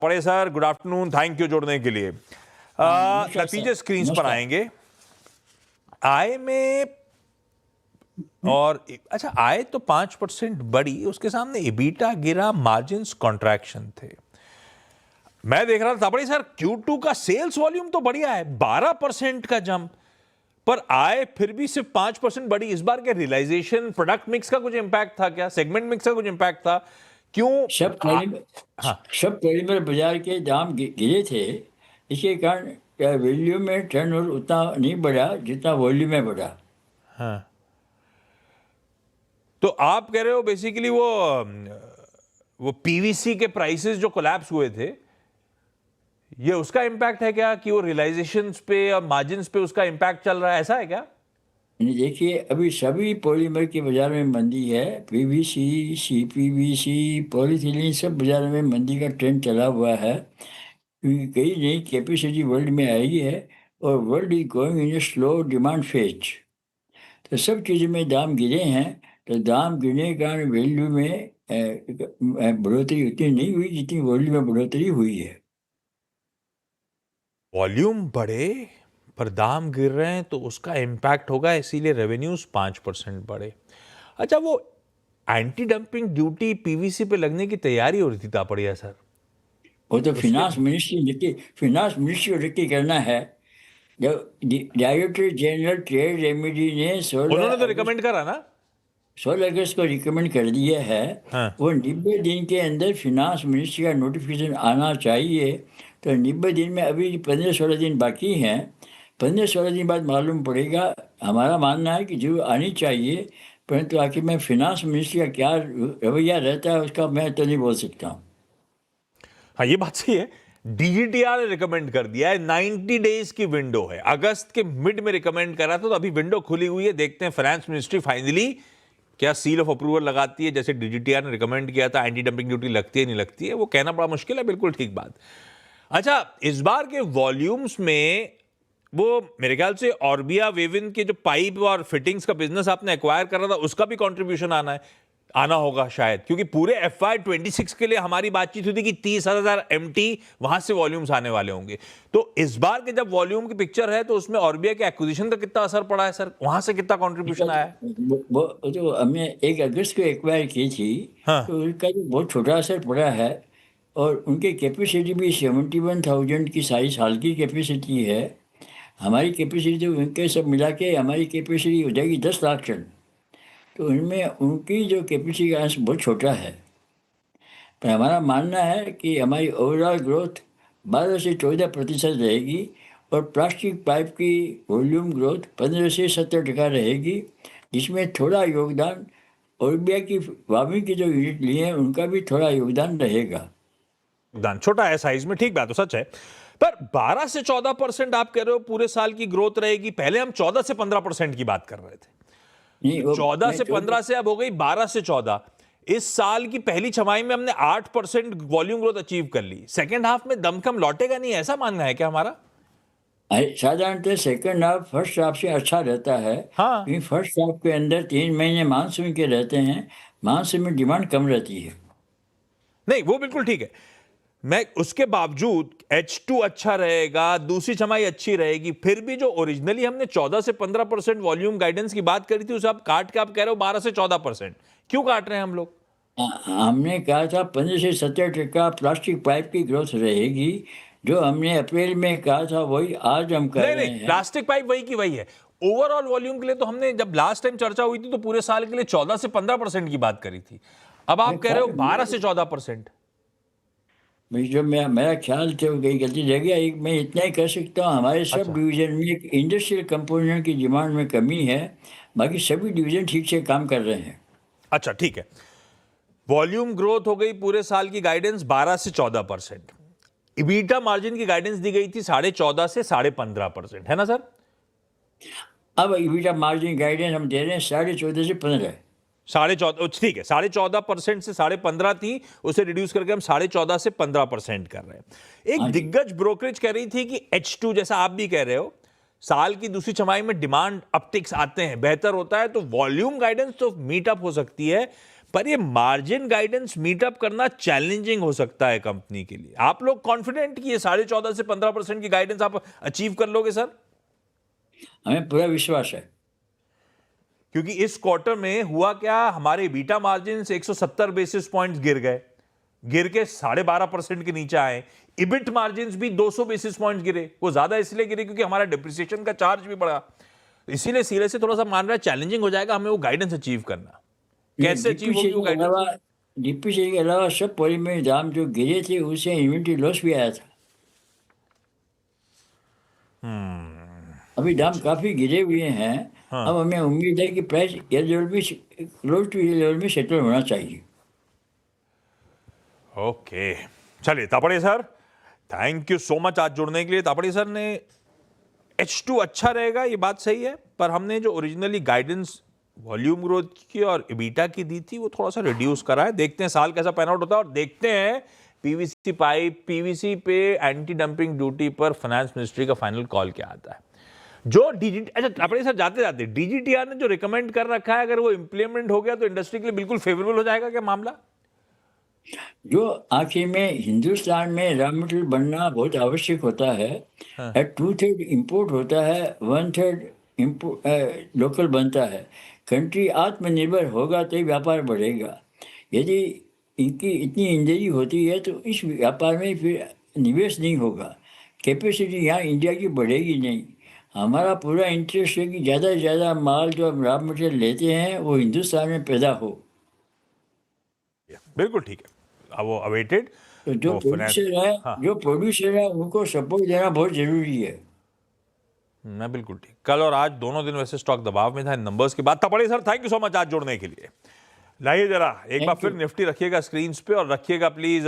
पड़े sir, good afternoon, thank you जुड़ने के लिए। नतीजे स्क्रीन पर आएंगे। आय में और अच्छा, आय तो 5% बढ़ी, उसके सामने इबीटा गिरा, मार्जिन्स कॉन्ट्रैक्शन थे। मैं देख रहा था बड़ी सर, Q2 का सेल्स वॉल्यूम तो बढ़िया है, 12% का जंप, पर आय फिर भी सिर्फ 5% बढ़ी। इस बार के रियलाइजेशन, प्रोडक्ट मिक्स का कुछ इंपैक्ट था क्या, सेगमेंट मिक्स का कुछ इंपैक्ट था? क्यों? सब पॉलीमर बाजार के दाम गिरे थे, इसके कारण वैल्यू में टर्नओवर उतना नहीं बढ़ा जितना वॉल्यूम में बढ़ा। हाँ, तो आप कह रहे हो बेसिकली वो पीवीसी के प्राइसेस जो कोलैप्स हुए थे, ये उसका इंपैक्ट है क्या, कि वो रियलाइजेशंस पे और मार्जिन्स पे उसका इंपैक्ट चल रहा है, ऐसा है क्या? देखिए, अभी सभी पॉलीमर के बाजार में मंदी है। पीवीसी, सीपीवीसी, पॉलीथिलीन, सब बाजार में मंदी का ट्रेंड चला हुआ है, क्योंकि कई नई कैपेसिटी वर्ल्ड में आई है और world is going in a slow demand phase. तो सब चीज़ों में दाम गिरे हैं। तो दाम गिरने के कारण वैल्यू में बढ़ोतरी उतनी नहीं हुई जितनी वॉल्यूम में बढ़ोतरी हुई है। वॉल्यूम बढ़े पर दाम गिर रहे हैं तो उसका इंपैक्ट होगा, इसीलिए रेवेन्यूज 5% बढ़े। अच्छा, वो एंटी डंपिंग ड्यूटी पीवीसी पे लगने की तैयारी हो रही थी तापड़िया सर, वो तो उसके फिनांस मिनिस्ट्री को नक्की करना है। जब डायरेक्टर जनरल ट्रेड रेमेडी ने उन्होंने तो रिकमेंड करा ना। 16 अगस्त को रिकमेंड कर दिया है। हाँ, वो 90 दिन के अंदर फिनांस मिनिस्ट्री का नोटिफिकेशन आना चाहिए। तो 90 दिन में अभी 15-16 दिन बाकी हैं। 15-16 दिन बाद मालूम पड़ेगा। हमारा मानना है कि जो आनी चाहिए, परंतु आखिर में फिनांस मिनिस्ट्री का क्या रवैया रहता है उसका मैं तो नहीं बोल सकता हूँ। हाँ, ये बात सही है। डीजीटीआर ने रिकमेंड कर दिया है, 90 डेज की विंडो है, अगस्त के मिड में रिकमेंड करा था, तो अभी विंडो खुली हुई है। देखते हैं फाइनेंस मिनिस्ट्री फाइनली क्या सील ऑफ अप्रूवल लगाती है, जैसे डीजीटीआर ने रिकमेंड किया था। एंटी डंपिंग ड्यूटी लगती है नहीं लगती है, वो कहना बड़ा मुश्किल है, बिल्कुल ठीक बात। अच्छा, इस बार के वॉल्यूम्स में वो मेरे ख्याल से ऑर्बिया वेविन के जो पाइप और फिटिंग्स का बिजनेस आपने एक्वायर कर रहा था, उसका भी कंट्रीब्यूशन आना होगा शायद, क्योंकि पूरे FY26 के लिए हमारी बातचीत हुई थी कि 30,000 MT वहां से वॉल्यूम्स आने वाले होंगे। तो इस बार के जब वॉल्यूम की पिक्चर है, तो उसमें ऑर्बिया के एक्विजिशन का कितना असर पड़ा है सर, वहां से कितना कंट्रीब्यूशन आया है? वो जो हमने 1 अगस्त को एक्वायर की थी, हाँ, तो उसका जो बहुत छोटा असर पड़ा है। और उनकी कैपेसिटी भी 71,000 की सारी साल की कैपेसिटी है। हमारी कैपेसिटी तो उनके सब मिला के हमारी कैपेसिटी हो जाएगी 10 लाख टन। तो उनमें उनकी जो कैपेसिटी का अंश बहुत छोटा है। पर हमारा मानना है कि हमारी ओवरऑल ग्रोथ 12 से 14% रहेगी और प्लास्टिक पाइप की वॉल्यूम ग्रोथ 15 से 17% रहेगी, जिसमें थोड़ा योगदान ओर्बिया की वार्मिंग की जो यूनिट लिए हैं उनका भी थोड़ा योगदान रहेगा। दान छोटा है साइज में, ठीक बात तो सच है, पर 12 से 14% आप कह रहे हो पूरे साल की ग्रोथ रहेगी। पहले हम 14 से 15% की बात कर रहे थे, नहीं, तो वो 14 मैं से 15 से अब हो गई 12 से 14। इस साल की पहली छमाही में हमने 8% वॉल्यूम ग्रोथ अचीव कर ली। सेकेंड हाफ में दमखम लौटेगा नहीं, ऐसा मानना है क्या हमारा? साधारणतः सेकंड हाफ फर्स्ट हाफ से अच्छा रहता है, हाँ, क्योंकि फर्स्ट हाफ के अंदर 3 महीने मानसून के रहते हैं। मानसून में डिमांड कम रहती है। नहीं वो बिल्कुल ठीक है। मैं उसके बावजूद H2 अच्छा रहेगा, दूसरी छमाही अच्छी रहेगी, फिर भी जो ओरिजिनली हमने 14 से 15% वॉल्यूम गाइडेंस की बात करी थी, उसे आप काट के आप कह रहे हो 12 से 14%। क्यों काट रहे हैं हम लोग? हमने कहा था 15 से 17% प्लास्टिक पाइप की ग्रोथ रहेगी। जो हमने अप्रैल में कहा था वही आज हम कर नहीं नहीं, रहे हैं। प्लास्टिक पाइप वही की वही है। ओवरऑल वॉल्यूम के लिए तो हमने जब लास्ट टाइम चर्चा हुई थी, तो पूरे साल के लिए 14 से 15% की बात करी थी। अब आप कह रहे हो 12 से 14%। जो मेरा ख्याल थे वो कहीं गलती रह गया। एक मैं इतना ही कर सकता हूँ, हमारे सब अच्छा, डिवीजन में एक इंडस्ट्रियल कंपोनेंट की डिमांड में कमी है। बाकी सभी डिवीजन ठीक से काम कर रहे हैं। अच्छा ठीक है। वॉल्यूम ग्रोथ हो गई, पूरे साल की गाइडेंस 12 से 14%। इबीटा मार्जिन की गाइडेंस दी गई थी 14.5 से 15.5%, है ना सर? अब इबिटा मार्जिन गाइडेंस हम दे रहे हैं 14.5 से 15। 14.5, ठीक है, 14.5% से 15.5 थी, उसे रिड्यूस करके हम 14.5 से 15% कर रहे हैं। एक हाँ जी। दिग्गज ब्रोकरेज कह रही थी कि H2, जैसा आप भी कह रहे हो, साल की दूसरी छमाही में डिमांड अपटिक्स आते हैं, बेहतर होता है, तो वॉल्यूम गाइडेंस तो मीट अप हो सकती है, पर ये मार्जिन गाइडेंस मीटअप करना चैलेंजिंग हो सकता है कंपनी के लिए। आप लोग कॉन्फिडेंट कि ये 14.5 से 15% की गाइडेंस आप अचीव कर लोगे सर? हमें पूरा विश्वास है। क्योंकि इस क्वार्टर में हुआ क्या, हमारे बीटा मार्जिन 170 बेसिस पॉइंट्स गिर गए, गिर के 12.5% के नीचे आए। इबिट मार्जिन भी 200 बेसिस पॉइंट्स गिरे। वो ज्यादा इसलिए गिरे क्योंकि हमारा डिप्रिसिएशन का चार्ज भी बढ़ा। इसीलिए सीरियस से थोड़ा सा मान रहा है चैलेंजिंग हो जाएगा हमें वो गाइडेंस अचीव करना। कैसे अचीव होगी वो गाइडेंस? डिप्रिसिएशन के अलावा सब पॉलीमर दाम जो गिरे थे उससे इन्वेंट्री लॉस भी आया था। अभी दाम काफी गिरे हुए हैं। अब हमें उम्मीद है कि प्राइस ये लेवल में क्लोज टू ये लेवल में सेटल होना चाहिए। ओके, चलिए Tapade sir, thank you so much आज जुड़ने के लिए। तापड़े सर ने H2 अच्छा रहेगा ये बात सही है, पर हमने जो ओरिजिनली गाइडेंस वॉल्यूम ग्रोथ की और इबीटा की दी थी वो थोड़ा सा रिड्यूस करा है। देखते हैं साल कैसा पैन आउट होता है और देखते हैं पीवीसी पाइप, पीवीसी पे एंटी डंपिंग ड्यूटी पर फाइनेंस मिनिस्ट्री का फाइनल कॉल क्या आता है। जो अच्छा अपने सर जाते जाते डीजीटीआर ने जो रिकमेंड कर रखा है, अगर वो इंप्लीमेंट हो गया तो इंडस्ट्री के लिए बिल्कुल फेवरेबल हो जाएगा क्या मामला? जो आखिर में हिंदुस्तान में रॉ मटेरियल बनना बहुत आवश्यक होता है। 2/3 इम्पोर्ट होता है, 1/3 इम्पोर्ट लोकल बनता है। कंट्री आत्मनिर्भर होगा तो ही व्यापार बढ़ेगा। यदि इनकी इतनी इंजरी होती है तो इस व्यापार में फिर निवेश नहीं होगा, कैपेसिटी यहाँ इंडिया की बढ़ेगी नहीं। हमारा पूरा इंटरेस्ट है कि ज़्यादा से ज़्यादा माल जो हम रॉ मटेरियल लेते हैं वो हिंदुस्तान में पैदा हो। बिल्कुल ठीक है, अब वो अवेटेड। तो जो प्रोड्यूसर है उनको सपोर्ट देना बहुत जरूरी है। मैं बिल्कुल ठीक। कल और आज दोनों दिन वैसे स्टॉक दबाव में था इन नंबर्स की बात था। पड़े sir, thank you so much आज जुड़ने के लिए। लाइए जरा एक बार फिर निफ्टी रखिएगा स्क्रीन पे और रखिएगा प्लीज